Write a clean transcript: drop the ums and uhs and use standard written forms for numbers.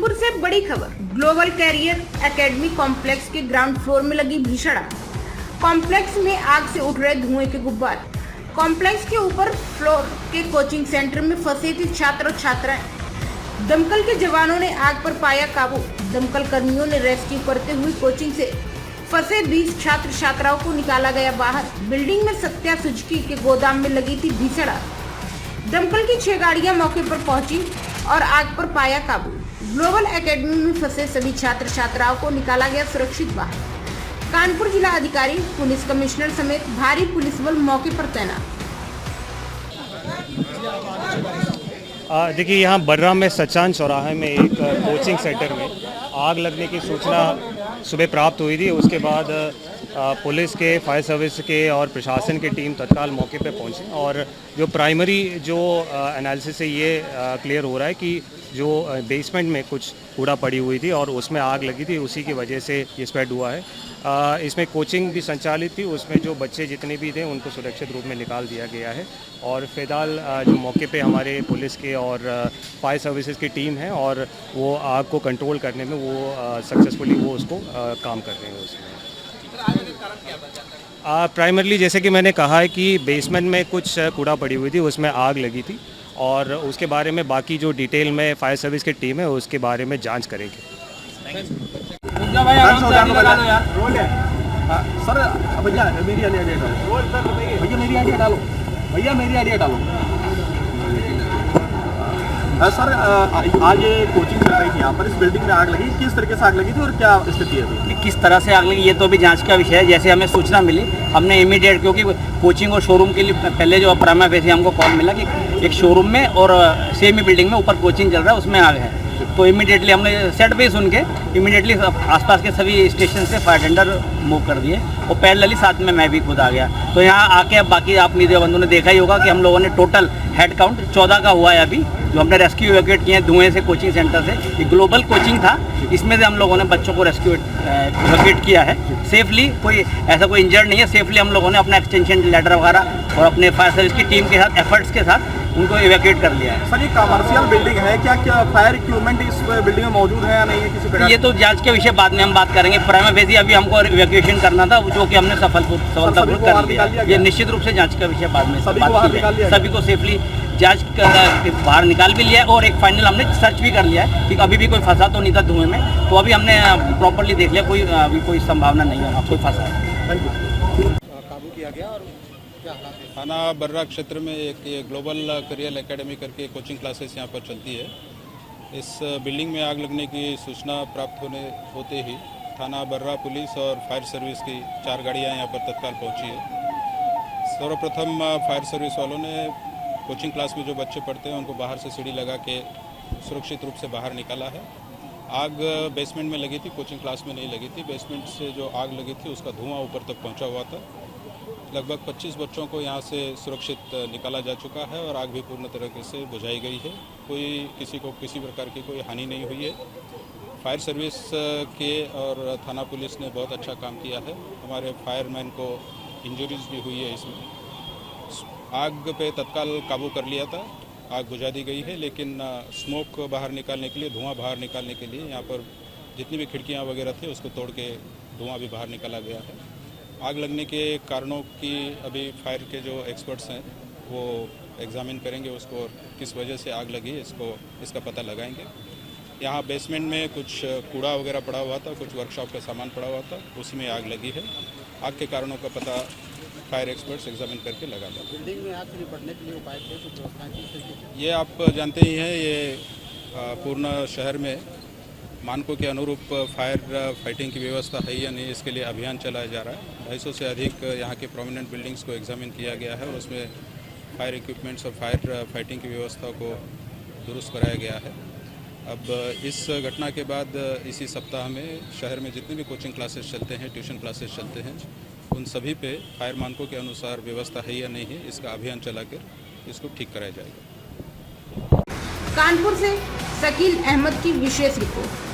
कानपुर से बड़ी खबर। ग्लोबल कैरियर एकेडमी कॉम्प्लेक्स के ग्राउंड फ्लोर में लगी भीषण आग। कॉम्प्लेक्स में आग से उठ रहे धुएं के गुब्बारे। कॉम्प्लेक्स के ऊपर फ्लोर के कोचिंग सेंटर में फंसे थे छात्र और छात्राएं। दमकल के जवानों ने आग पर पाया काबू। दमकल कर्मियों ने रेस्क्यू करते हुए कोचिंग से फंसे 20 छात्र छात्राओं को निकाला गया बाहर। बिल्डिंग में सत्या सुजुकी के गोदाम में लगी थी भीषण आग। दमकल की 6 गाड़ियां मौके पर पहुंची और आग पर पाया काबू। ग्लोबल एकेडमी में फंसे सभी छात्र छात्राओं को निकाला गया सुरक्षित बाहर। कानपुर जिला अधिकारी, पुलिस कमिश्नर समेत भारी पुलिस बल मौके पर तैनात। देखिए, यहाँ बर्रा में सचान चौराहे में एक कोचिंग सेंटर में आग लगने की सूचना सुबह प्राप्त हुई थी। उसके बाद पुलिस के, फायर सर्विस के और प्रशासन की टीम तत्काल मौके पर पहुंची और जो प्राइमरी एनालिसिस से ये क्लियर हो रहा है कि जो बेसमेंट में कुछ कूड़ा पड़ी हुई थी और उसमें आग लगी थी, उसी की वजह से ये स्प्रेड हुआ है। इसमें कोचिंग भी संचालित थी, उसमें जो बच्चे जितने भी थे उनको सुरक्षित रूप में निकाल दिया गया है और फिलहाल जो मौके पे हमारे पुलिस के और फायर सर्विसेज की टीम है और वो आग को कंट्रोल करने में वो सक्सेसफुली वो उसको काम कर रहे हैं। उसमें प्राइमरली जैसे कि मैंने कहा है कि बेसमेंट में कुछ कूड़ा पड़ी हुई थी, उसमें आग लगी थी और उसके बारे में बाकी जो डिटेल में फायर सर्विस की टीम है उसके बारे में जांच करेंगे। सर, आज ये कोचिंग चल रही थी, यहाँ पर इस बिल्डिंग में आग लगी। किस तरीके से आग लगी थी और क्या स्थिति है अभी? किस तरह से आग लगी ये तो अभी जांच का विषय है। जैसे हमें सूचना मिली, हमने इमीडिएट, क्योंकि कोचिंग और शोरूम के लिए पहले जो प्राइमा फेसी हमको कॉल मिला कि एक शोरूम में और सेम ही बिल्डिंग में ऊपर कोचिंग चल रहा है, उसमें आग है। तो इमीडिएटली हमने सेट पे सुन के इमीडिएटली आसपास के सभी स्टेशन से फायर टेंडर मूव कर दिए और पैरेलली साथ में मैं भी खुद आ गया। तो यहाँ आके अब बाकी आप मीडिया बंधुओं ने देखा ही होगा कि हम लोगों ने टोटल हेड काउंट 14 का हुआ है अभी, जो हमने रेस्क्यू इवैक्यूएट किए हैं धुएं से कोचिंग सेंटर से। ये ग्लोबल कोचिंग था, इसमें से हम लोगों ने बच्चों को रेस्क्यू इवैक्यूएट किया है सेफली। कोई ऐसा कोई इंजर्ड नहीं है। सेफली हम लोगों ने अपना एक्सटेंशन लेटर वगैरह और अपने फायर सर्विस की टीम के साथ एफर्ट्स के साथ उनको इवैक्यूएट कर लिया है। सर, ये कमर्शियल बिल्डिंग है, क्या फायर इक्विपमेंट इस बिल्डिंग में मौजूद है या नहीं है किसी प्रकार? ये तो जांच के विषय बाद में हम बात करेंगे। प्राइमा फेसी अभी हमको इवैक्यूएशन करना था, जो कि हमने सफलतापूर्वक कर लिया। ये निश्चित रूप से जांच का विषय बाद में सभी को सेफली जांच बाहर निकाल भी लिया है और एक फाइनल हमने सर्च भी कर लिया है कि अभी भी कोई फंसा तो नहीं था धुएं में। तो अभी हमने प्रॉपर्ली देख लिया, अभी कोई संभावना नहीं है कोई फंसा है। काबू किया गया। और थाना बर्रा क्षेत्र में एक ये ग्लोबल करियर एकेडमी करके कोचिंग क्लासेस यहाँ पर चलती है। इस बिल्डिंग में आग लगने की सूचना प्राप्त होते ही थाना बर्रा पुलिस और फायर सर्विस की 4 गाड़ियाँ यहाँ पर तत्काल पहुँची है। सर्वप्रथम फायर सर्विस वालों ने कोचिंग क्लास में जो बच्चे पढ़ते हैं उनको बाहर से सीढ़ी लगा के सुरक्षित रूप से बाहर निकाला है। आग बेसमेंट में लगी थी, कोचिंग क्लास में नहीं लगी थी। बेसमेंट से जो आग लगी थी उसका धुआं ऊपर तक पहुंचा हुआ था। लगभग 25 बच्चों को यहाँ से सुरक्षित निकाला जा चुका है और आग भी पूर्ण तरीके से बुझाई गई है। किसी को किसी प्रकार की कोई हानि नहीं हुई है। फायर सर्विस के और थाना पुलिस ने बहुत अच्छा काम किया है। हमारे फायरमैन को इंजरीज भी हुई है। इसमें आग पे तत्काल काबू कर लिया था, आग बुझा दी गई है। लेकिन स्मोक बाहर निकालने के लिए, धुआं बाहर निकालने के लिए यहाँ पर जितनी भी खिड़कियाँ वगैरह थी उसको तोड़ के धुआं भी बाहर निकाला गया है। आग लगने के कारणों की अभी फायर के जो एक्सपर्ट्स हैं वो एग्जामिन करेंगे उसको, और किस वजह से आग लगी इसका पता लगाएंगे। यहाँ बेसमेंट में कुछ कूड़ा वगैरह पड़ा हुआ था, कुछ वर्कशॉप का सामान पड़ा हुआ था, उसी में आग लगी है। आग के कारणों का पता फायर एक्सपर्ट्स एग्जामिन करके लगा दें। बिल्डिंग में आग से निपटने के लिए उपाय थे, कुछ व्यवस्थाएं थी? ये आप जानते ही हैं, ये पूर्ण शहर में मानकों के अनुरूप फायर फाइटिंग की व्यवस्था है या नहीं, इसके लिए अभियान चलाया जा रहा है। 250 से अधिक यहाँ के प्रोमिनेंट बिल्डिंग्स को एग्जामिन किया गया है और उसमें फायर इक्विपमेंट्स और फायर फाइटिंग की व्यवस्था को दुरुस्त कराया गया है। अब इस घटना के बाद इसी सप्ताह में शहर में जितने भी कोचिंग क्लासेस चलते हैं, ट्यूशन क्लासेस चलते हैं, उन सभी पे फायर मानकों के अनुसार व्यवस्था है या नहीं है, इसका अभियान चलाकर इसको ठीक कराया जाएगा। कानपुर से शकील अहमद की विशेष रिपोर्ट।